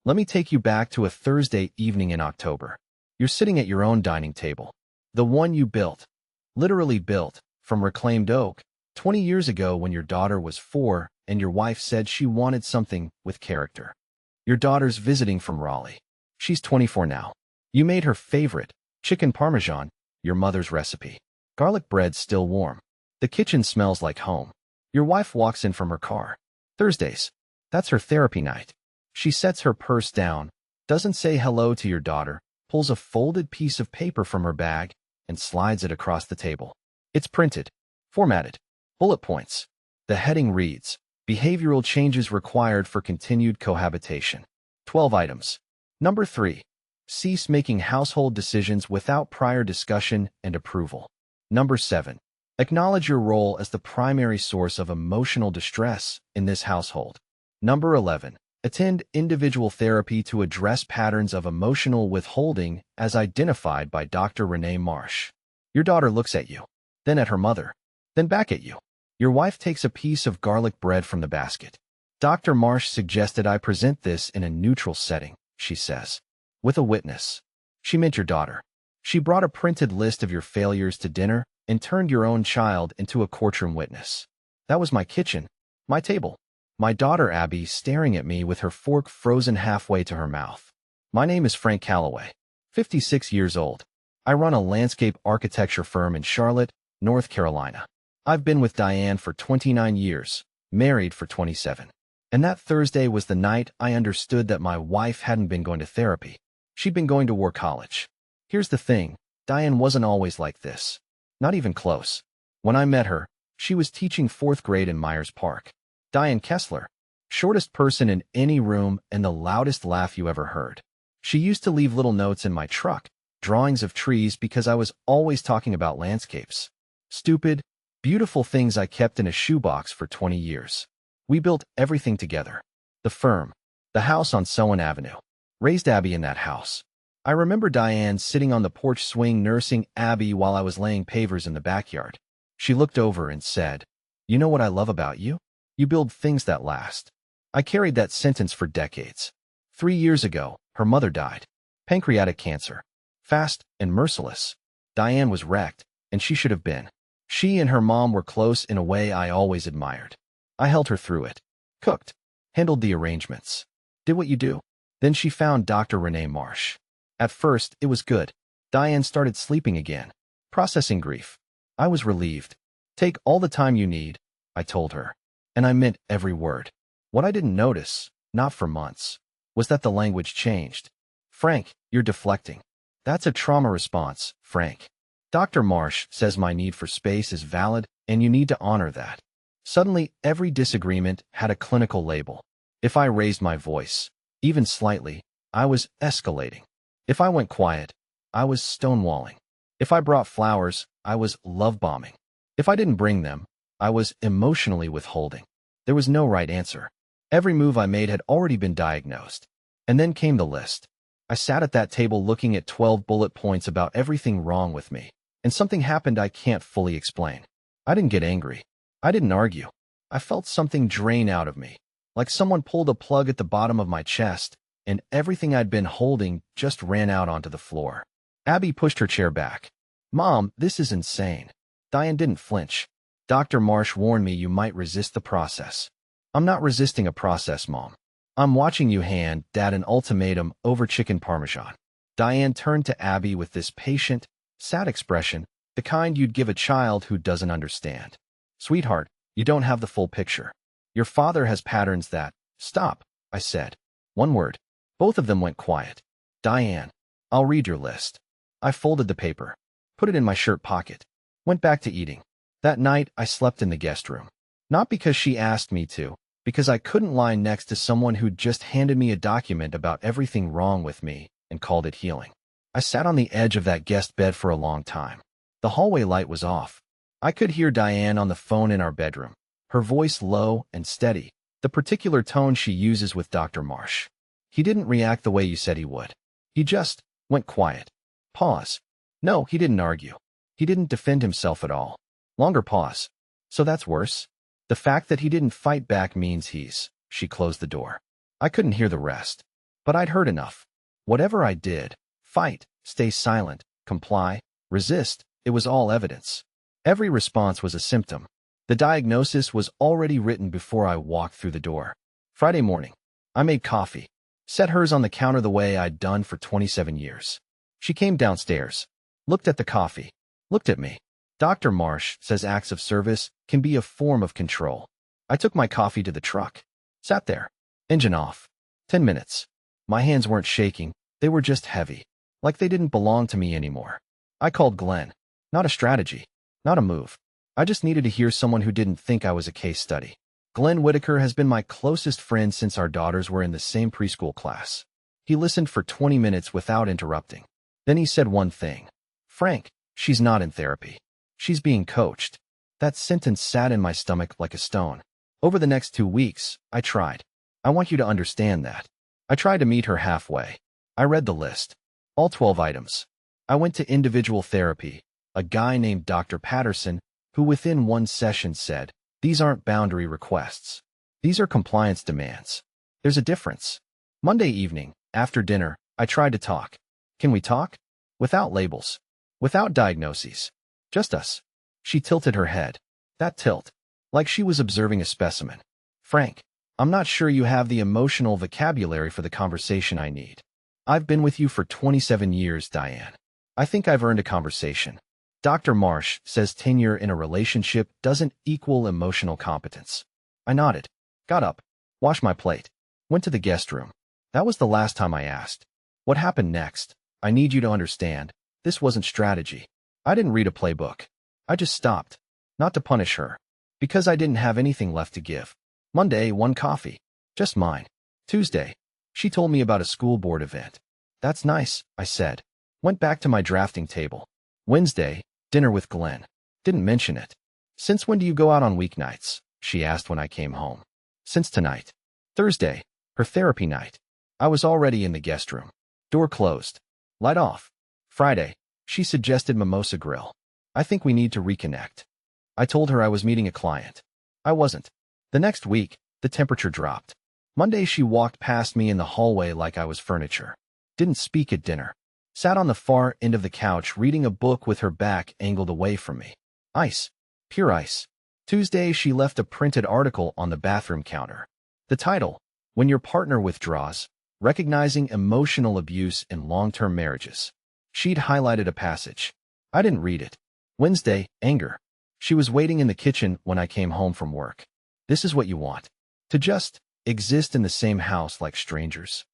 Let me take you back to a Thursday evening in October. You're sitting at your own dining table. The one you built, literally built, from reclaimed oak, 20 years ago when your daughter was 4 and your wife said she wanted something with character. Your daughter's visiting from Raleigh. She's 24 now. You made her favorite, chicken parmesan, your mother's recipe. Garlic bread's still warm. The kitchen smells like home. Your wife walks in from her car. Thursdays. That's her therapy night. She sets her purse down, doesn't say hello to your daughter, pulls a folded piece of paper from her bag, and slides it across the table. It's printed, formatted, bullet points. The heading reads, Behavioral changes required for continued cohabitation. 12 items. Number 3. Cease making household decisions without prior discussion and approval. Number 7. Acknowledge your role as the primary source of emotional distress in this household. Number 11. Attend individual therapy to address patterns of emotional withholding as identified by Dr. Renee Marsh. Your daughter looks at you, then at her mother, then back at you. Your wife takes a piece of garlic bread from the basket. Dr. Marsh suggested I present this in a neutral setting, she says. With a witness. She meant your daughter. She brought a printed list of your failures to dinner and turned your own child into a courtroom witness. That was my kitchen, my table. My daughter Abby staring at me with her fork frozen halfway to her mouth. My name is Frank Calloway, 56 years old. I run a landscape architecture firm in Charlotte, North Carolina. I've been with Diane for 29 years, married for 27. And that Thursday was the night I understood that my wife hadn't been going to therapy. She'd been going to War College. Here's the thing, Diane wasn't always like this. Not even close. When I met her, she was teaching 4th grade in Myers Park. Diane Kessler, shortest person in any room and the loudest laugh you ever heard. She used to leave little notes in my truck, drawings of trees because I was always talking about landscapes. Stupid, beautiful things I kept in a shoebox for 20 years. We built everything together. The firm, the house on Sowen Avenue. Raised Abby in that house. I remember Diane sitting on the porch swing nursing Abby while I was laying pavers in the backyard. She looked over and said, "You know what I love about you? You build things that last." I carried that sentence for decades. 3 years ago, her mother died. Pancreatic cancer. Fast and merciless. Diane was wrecked, and she should have been. She and her mom were close in a way I always admired. I held her through it. Cooked. Handled the arrangements. Did what you do. Then she found Dr. Renee Marsh. At first, it was good. Diane started sleeping again. Processing grief. I was relieved. Take all the time you need, I told her. And I meant every word. What I didn't notice, not for months, was that the language changed. Frank, you're deflecting. That's a trauma response, Frank. Dr. Marsh says my need for space is valid, and you need to honor that. Suddenly, every disagreement had a clinical label. If I raised my voice, even slightly, I was escalating. If I went quiet, I was stonewalling. If I brought flowers, I was love-bombing. If I didn't bring them, I was emotionally withholding. There was no right answer. Every move I made had already been diagnosed. And then came the list. I sat at that table looking at 12 bullet points about everything wrong with me. And something happened I can't fully explain. I didn't get angry. I didn't argue. I felt something drain out of me. Like someone pulled a plug at the bottom of my chest, and everything I'd been holding just ran out onto the floor. Abby pushed her chair back. "Mom, this is insane." Diane didn't flinch. "Dr. Marsh warned me you might resist the process." "I'm not resisting a process, Mom. I'm watching you hand Dad an ultimatum over chicken parmesan." Diane turned to Abby with this patient, sad expression, the kind you'd give a child who doesn't understand. "Sweetheart, you don't have the full picture. Your father has patterns that—" "Stop," I said. One word. Both of them went quiet. "Diane, I'll read your list." I folded the paper, put it in my shirt pocket, went back to eating. That night, I slept in the guest room. Not because she asked me to, because I couldn't lie next to someone who'd just handed me a document about everything wrong with me and called it healing. I sat on the edge of that guest bed for a long time. The hallway light was off. I could hear Diane on the phone in our bedroom, her voice low and steady, the particular tone she uses with Dr. Marsh. He didn't react the way you said he would. He just went quiet. Pause. No, he didn't argue. He didn't defend himself at all. Longer pause. So that's worse. The fact that he didn't fight back means he's— She closed the door. I couldn't hear the rest. But I'd heard enough. Whatever I did, fight, stay silent, comply, resist, it was all evidence. Every response was a symptom. The diagnosis was already written before I walked through the door. Friday morning, I made coffee, set hers on the counter the way I'd done for 27 years. She came downstairs, looked at the coffee, looked at me. Dr. Marsh says acts of service can be a form of control. I took my coffee to the truck, sat there, engine off. 10 minutes. My hands weren't shaking, they were just heavy, like they didn't belong to me anymore. I called Glenn. Not a strategy, not a move. I just needed to hear someone who didn't think I was a case study. Glenn Whitaker has been my closest friend since our daughters were in the same preschool class. He listened for 20 minutes without interrupting. Then he said one thing. Frank, she's not in therapy. She's being coached. That sentence sat in my stomach like a stone. Over the next 2 weeks, I tried. I want you to understand that. I tried to meet her halfway. I read the list. All 12 items. I went to individual therapy, a guy named Dr. Patterson, who within one session said, "These aren't boundary requests. These are compliance demands." There's a difference. Monday evening, after dinner, I tried to talk. Can we talk? Without labels. Without diagnoses. Just us. She tilted her head. That tilt. Like she was observing a specimen. Frank, I'm not sure you have the emotional vocabulary for the conversation I need. I've been with you for 27 years, Diane. I think I've earned a conversation. Dr. Marsh says tenure in a relationship doesn't equal emotional competence. I nodded, got up, washed my plate, went to the guest room. That was the last time I asked. What happened next? I need you to understand. This wasn't strategy. I didn't read a playbook. I just stopped. Not to punish her. Because I didn't have anything left to give. Monday, 1 coffee. Just mine. Tuesday, she told me about a school board event. That's nice, I said. Went back to my drafting table. Wednesday, dinner with Glenn. Didn't mention it. Since when do you go out on weeknights? She asked when I came home. Since tonight. Thursday, her therapy night. I was already in the guest room. Door closed. Light off. Friday, she suggested Mimosa Grill. I think we need to reconnect. I told her I was meeting a client. I wasn't. The next week, the temperature dropped. Monday, she walked past me in the hallway like I was furniture. Didn't speak at dinner. Sat on the far end of the couch reading a book with her back angled away from me. Ice. Pure ice. Tuesday, she left a printed article on the bathroom counter. The title, When Your Partner Withdraws, Recognizing Emotional Abuse in Long-Term Marriages. She'd highlighted a passage. I didn't read it. Wednesday, anger. She was waiting in the kitchen when I came home from work. This is what you want. To just exist in the same house like strangers.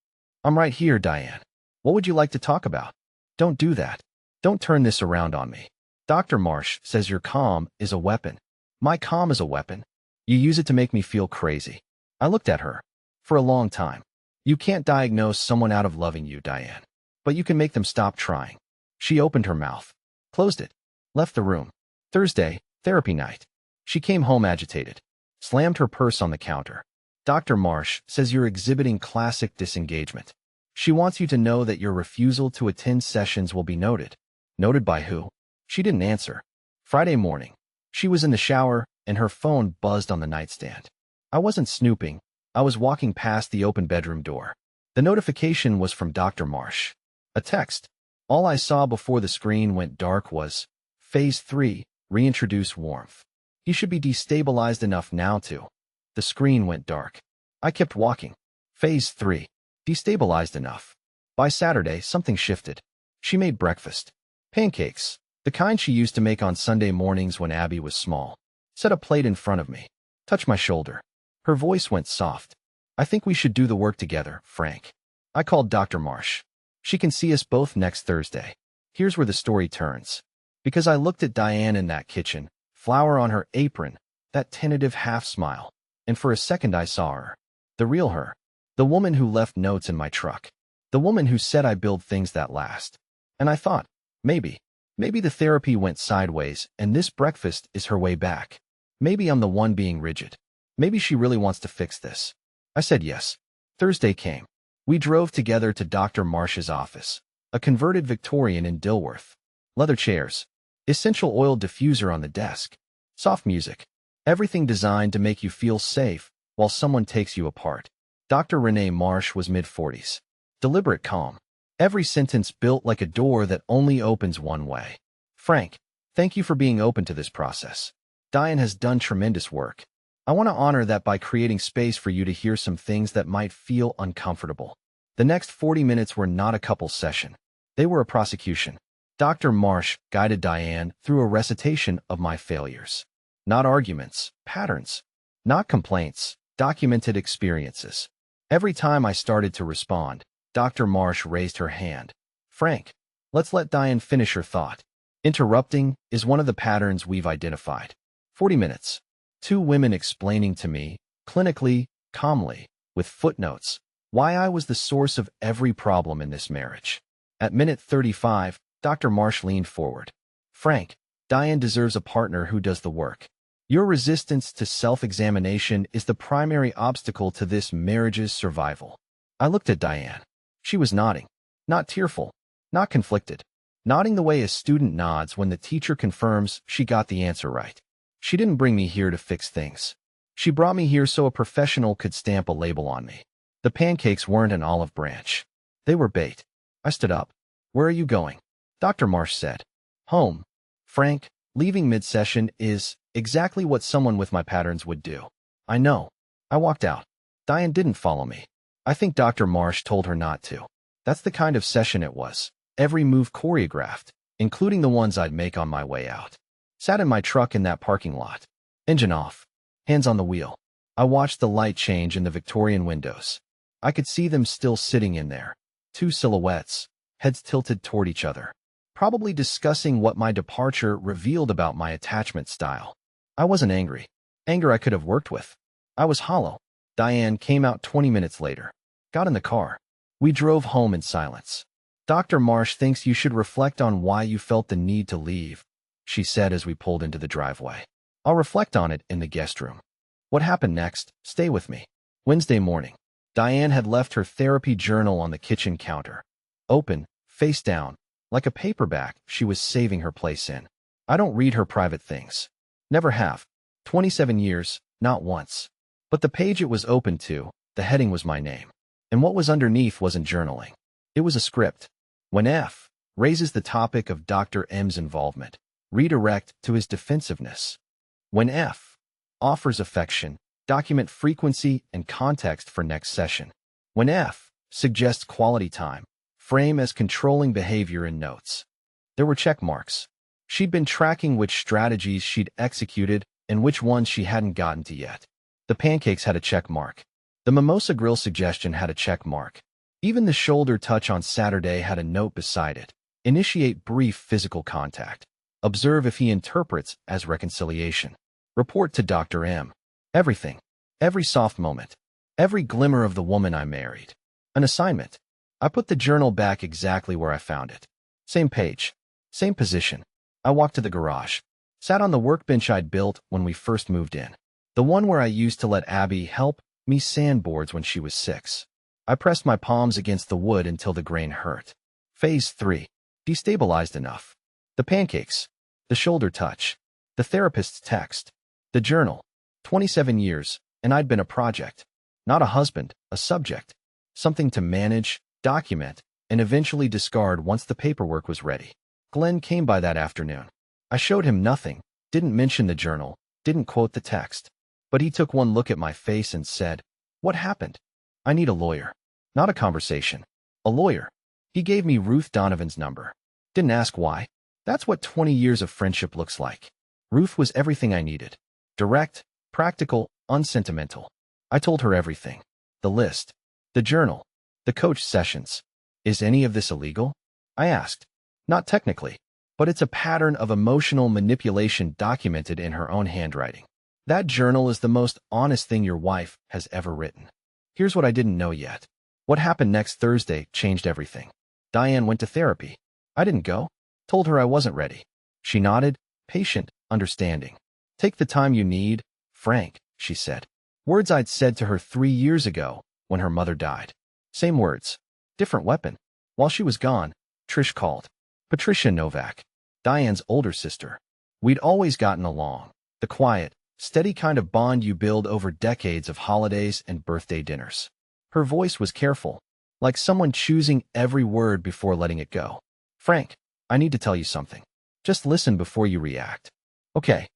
I'm right here, Diane. What would you like to talk about? Don't do that. Don't turn this around on me. Dr. Marsh says your calm is a weapon. My calm is a weapon. You use it to make me feel crazy. I looked at her. For a long time. You can't diagnose someone out of loving you, Diane. But you can make them stop trying. She opened her mouth. Closed it. Left the room. Thursday, therapy night. She came home agitated. Slammed her purse on the counter. Dr. Marsh says you're exhibiting classic disengagement. She wants you to know that your refusal to attend sessions will be noted. Noted by who? She didn't answer. Friday morning. She was in the shower, and her phone buzzed on the nightstand. I wasn't snooping. I was walking past the open bedroom door. The notification was from Dr. Marsh. A text. All I saw before the screen went dark was, Phase 3, reintroduce warmth. He should be destabilized enough now to. The screen went dark. I kept walking. Phase 3. Destabilized enough. By Saturday, something shifted. She made breakfast. Pancakes. The kind she used to make on Sunday mornings when Abby was small. Set a plate in front of me. Touched my shoulder. Her voice went soft. I think we should do the work together, Frank. I called Dr. Marsh. She can see us both next Thursday. Here's where the story turns. Because I looked at Diane in that kitchen, flour on her apron, that tentative half-smile, and for a second I saw her. The real her. The woman who left notes in my truck. The woman who said I build things that last. And I thought, maybe the therapy went sideways and this breakfast is her way back. Maybe I'm the one being rigid. Maybe she really wants to fix this. I said yes. Thursday came. We drove together to Dr. Marsh's office, a converted Victorian in Dilworth. Leather chairs. Essential oil diffuser on the desk. Soft music. Everything designed to make you feel safe while someone takes you apart. Dr. Renee Marsh was mid-40s. deliberate calm. Every sentence built like a door that only opens one way. Frank, thank you for being open to this process. Diane has done tremendous work. I want to honor that by creating space for you to hear some things that might feel uncomfortable. The next 40 minutes were not a couples session. They were a prosecution. Dr. Marsh guided Diane through a recitation of my failures. Not arguments, patterns. Not complaints, documented experiences. Every time I started to respond, Dr. Marsh raised her hand. Frank, let's let Diane finish her thought. Interrupting is one of the patterns we've identified. 40 minutes. Two women explaining to me, clinically, calmly, with footnotes, why I was the source of every problem in this marriage. At minute 35, Dr. Marsh leaned forward. Frank, Diane deserves a partner who does the work. Your resistance to self-examination is the primary obstacle to this marriage's survival. I looked at Diane. She was nodding. Not tearful. Not conflicted. Nodding the way a student nods when the teacher confirms she got the answer right. She didn't bring me here to fix things. She brought me here so a professional could stamp a label on me. The pancakes weren't an olive branch. They were bait. I stood up. Where are you going? Dr. Marsh said. Home. Frank, leaving mid-session is exactly what someone with my patterns would do. I know. I walked out. Diane didn't follow me. I think Dr. Marsh told her not to. That's the kind of session it was. Every move choreographed, including the ones I'd make on my way out. Sat in my truck in that parking lot. Engine off. Hands on the wheel. I watched the light change in the Victorian windows. I could see them still sitting in there. Two silhouettes, heads tilted toward each other. Probably discussing what my departure revealed about my attachment style. I wasn't angry. Anger I could have worked with. I was hollow. Diane came out 20 minutes later. Got in the car. We drove home in silence. Dr. Marsh thinks you should reflect on why you felt the need to leave, she said as we pulled into the driveway. I'll reflect on it in the guest room. What happened next? Stay with me. Wednesday morning. Diane had left her therapy journal on the kitchen counter. Open, face down, like a paperback she was saving her place in. I don't read her private things. Never have. 27 years, not once. But the page it was open to, the heading was my name. And what was underneath wasn't journaling. It was a script. When F raises the topic of Dr. M's involvement, redirect to his defensiveness. When F offers affection, document frequency and context for next session. When F suggests quality time, frame as controlling behavior in notes. There were check marks. She'd been tracking which strategies she'd executed and which ones she hadn't gotten to yet. The pancakes had a check mark. The mimosa grill suggestion had a check mark. Even the shoulder touch on Saturday had a note beside it. Initiate brief physical contact. Observe if he interprets as reconciliation. Report to Dr. M. Everything. Every soft moment. Every glimmer of the woman I married. An assignment. I put the journal back exactly where I found it. Same page. Same position. I walked to the garage. Sat on the workbench I'd built when we first moved in. The one where I used to let Abby help me sandboards when she was 6. I pressed my palms against the wood until the grain hurt. Phase 3. Destabilized enough. The pancakes. The shoulder touch. The therapist's text. The journal. 27 years, and I'd been a project. Not a husband, a subject. Something to manage, document, and eventually discard once the paperwork was ready. Glenn came by that afternoon. I showed him nothing, didn't mention the journal, didn't quote the text. But he took one look at my face and said, "What happened? I need a lawyer." Not a conversation. A lawyer. He gave me Ruth Donovan's number. Didn't ask why. That's what 20 years of friendship looks like. Ruth was everything I needed. Direct, practical, unsentimental. I told her everything. The list. The journal. The coach sessions. Is any of this illegal? I asked. Not technically, but it's a pattern of emotional manipulation documented in her own handwriting. That journal is the most honest thing your wife has ever written. Here's what I didn't know yet. What happened next Thursday changed everything. Diane went to therapy. I didn't go. Told her I wasn't ready. She nodded, patient, understanding. Take the time you need, Frank, she said. Words I'd said to her 3 years ago when her mother died. Same words. Different weapon. While she was gone, Trish called. Patricia Novak. Diane's older sister. We'd always gotten along. The quiet, steady kind of bond you build over decades of holidays and birthday dinners. Her voice was careful, like someone choosing every word before letting it go. Frank, I need to tell you something. Just listen before you react. Okay.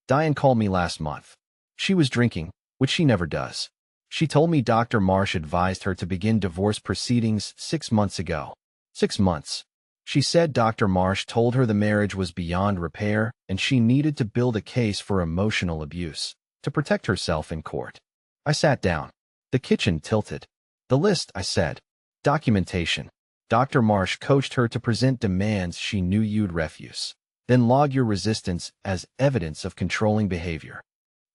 Diane called me last month. She was drinking, which she never does. She told me Dr. Marsh advised her to begin divorce proceedings 6 months ago. 6 months. She said Dr. Marsh told her the marriage was beyond repair and she needed to build a case for emotional abuse to protect herself in court. I sat down. The kitchen tilted. The list, I said. Documentation. Dr. Marsh coached her to present demands she knew you'd refuse. Then log your resistance as evidence of controlling behavior.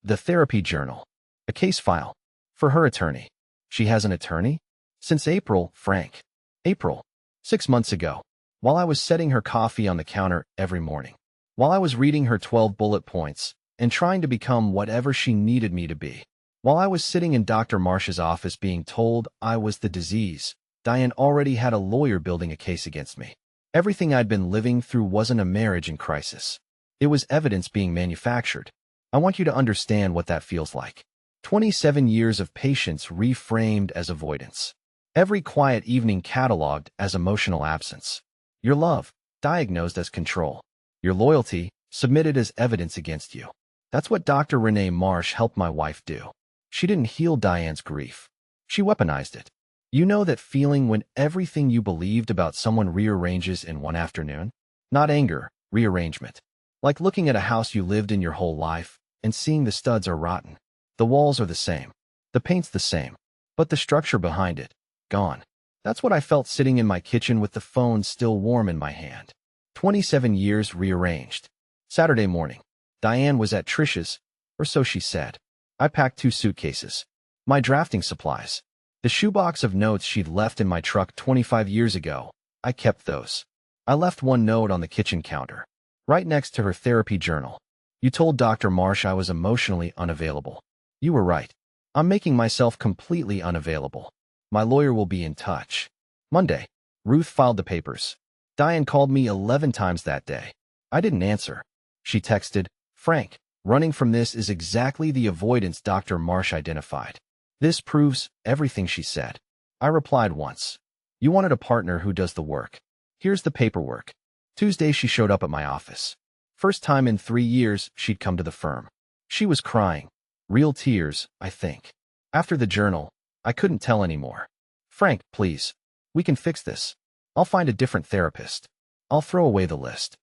The therapy journal. A case file. For her attorney. She has an attorney? Since April, Frank. April. 6 months ago. While I was setting her coffee on the counter every morning. While I was reading her 12 bullet points and trying to become whatever she needed me to be. While I was sitting in Dr. Marsh's office being told I was the disease, Diane already had a lawyer building a case against me. Everything I'd been living through wasn't a marriage in crisis. It was evidence being manufactured. I want you to understand what that feels like. 27 years of patience reframed as avoidance. Every quiet evening cataloged as emotional absence. Your love, diagnosed as control. Your loyalty, submitted as evidence against you. That's what Dr. Renee Marsh helped my wife do. She didn't heal Diane's grief. She weaponized it. You know that feeling when everything you believed about someone rearranges in one afternoon? Not anger, rearrangement. Like looking at a house you lived in your whole life and seeing the studs are rotten. The walls are the same. The paint's the same. But the structure behind it, gone. That's what I felt sitting in my kitchen with the phone still warm in my hand. 27 years rearranged. Saturday morning. Diane was at Trish's, or so she said. I packed 2 suitcases. My drafting supplies. The shoebox of notes she'd left in my truck 25 years ago. I kept those. I left one note on the kitchen counter, right next to her therapy journal. You told Dr. Marsh I was emotionally unavailable. You were right. I'm making myself completely unavailable. My lawyer will be in touch. Monday. Ruth filed the papers. Diane called me 11 times that day. I didn't answer. She texted, Frank, running from this is exactly the avoidance Dr. Marsh identified. This proves everything she said. I replied once. You wanted a partner who does the work. Here's the paperwork. Tuesday she showed up at my office. First time in 3 years she'd come to the firm. She was crying. Real tears, I think. After the journal, I couldn't tell anymore. Frank, please. We can fix this. I'll find a different therapist. I'll throw away the list.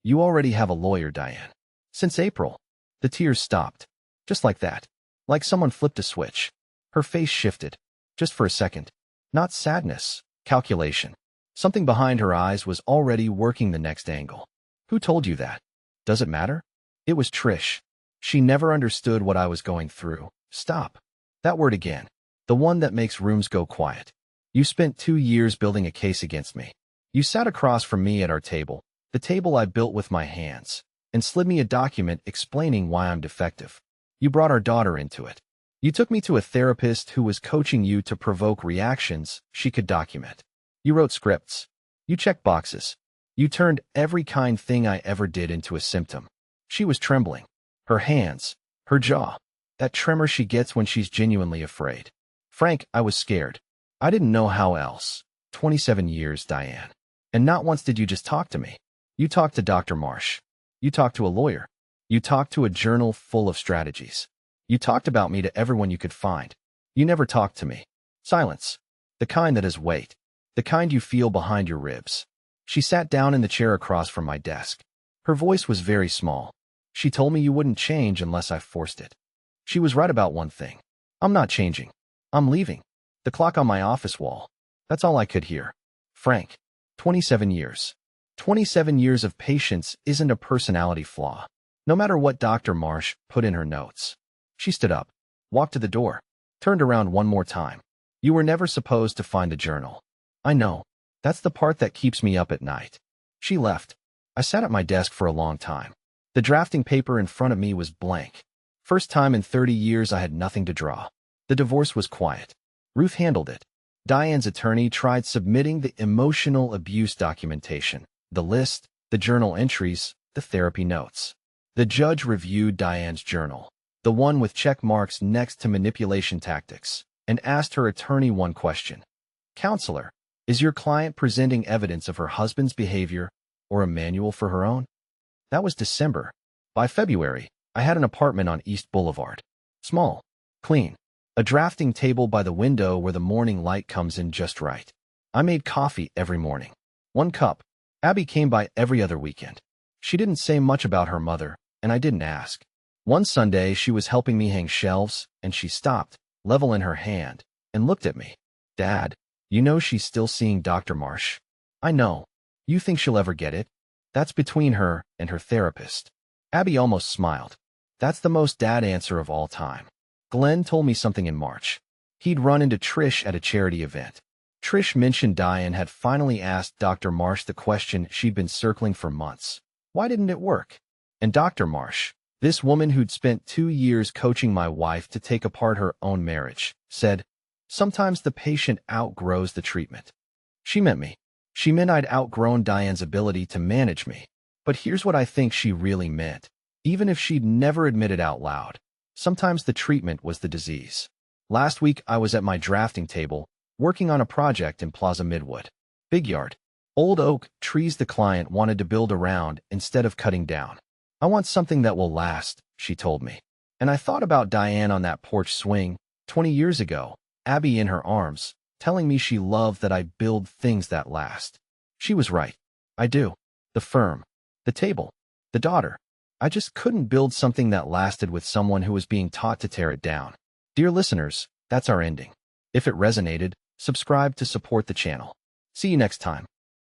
You already have a lawyer, Diane. Since April. The tears stopped. Just like that. Like someone flipped a switch. Her face shifted. Just for a second. Not sadness, calculation. Something behind her eyes was already working the next angle. Who told you that? Does it matter? It was Trish. She never understood what I was going through. Stop. That word again. The one that makes rooms go quiet. You spent 2 years building a case against me. You sat across from me at our table, the table I built with my hands, and slid me a document explaining why I'm defective. You brought our daughter into it. You took me to a therapist who was coaching you to provoke reactions she could document. You wrote scripts. You checked boxes. You turned every kind thing I ever did into a symptom. She was trembling. Her hands, her jaw, that tremor she gets when she's genuinely afraid. Frank, I was scared. I didn't know how else. 27 years, Diane. And not once did you just talk to me. You talked to Dr. Marsh. You talked to a lawyer. You talked to a journal full of strategies. You talked about me to everyone you could find. You never talked to me. Silence. The kind that has weight. The kind you feel behind your ribs. She sat down in the chair across from my desk. Her voice was very small. She told me you wouldn't change unless I forced it. She was right about one thing. I'm not changing. I'm leaving. The clock on my office wall. That's all I could hear. Frank. 27 years. 27 years of patience isn't a personality flaw. No matter what Dr. Marsh put in her notes. She stood up, walked to the door, turned around one more time. You were never supposed to find the journal. I know. That's the part that keeps me up at night. She left. I sat at my desk for a long time. The drafting paper in front of me was blank. First time in 30 years I had nothing to draw. The divorce was quiet. Ruth handled it. Diane's attorney tried submitting the emotional abuse documentation, the list, the journal entries, the therapy notes. The judge reviewed Diane's journal, the one with check marks next to manipulation tactics, and asked her attorney one question. Counselor, is your client presenting evidence of her husband's behavior or a manual for her own? That was December. By February, I had an apartment on East Boulevard. Small, clean, a drafting table by the window where the morning light comes in just right. I made coffee every morning. 1 cup. Abby came by every other weekend. She didn't say much about her mother, and I didn't ask. One Sunday, she was helping me hang shelves, and she stopped, level in her hand, and looked at me. Dad, you know she's still seeing Dr. Marsh. I know. You think she'll ever get it? That's between her and her therapist. Abby almost smiled. That's the most dad answer of all time. Glenn told me something in March. He'd run into Trish at a charity event. Trish mentioned Diane had finally asked Dr. Marsh the question she'd been circling for months. Why didn't it work? And Dr. Marsh, this woman who'd spent 2 years coaching my wife to take apart her own marriage, said, sometimes the patient outgrows the treatment. She meant me. She meant I'd outgrown Diane's ability to manage me. But here's what I think she really meant. Even if she'd never admit it out loud, sometimes the treatment was the disease. Last week, I was at my drafting table, working on a project in Plaza Midwood. Big yard. Old oak trees the client wanted to build around instead of cutting down. I want something that will last, she told me. And I thought about Diane on that porch swing, 20 years ago, Abby in her arms, telling me she loved that I build things that last. She was right. I do. The firm, the table, the daughter. I just couldn't build something that lasted with someone who was being taught to tear it down. Dear listeners, that's our ending. If it resonated, subscribe to support the channel. See you next time.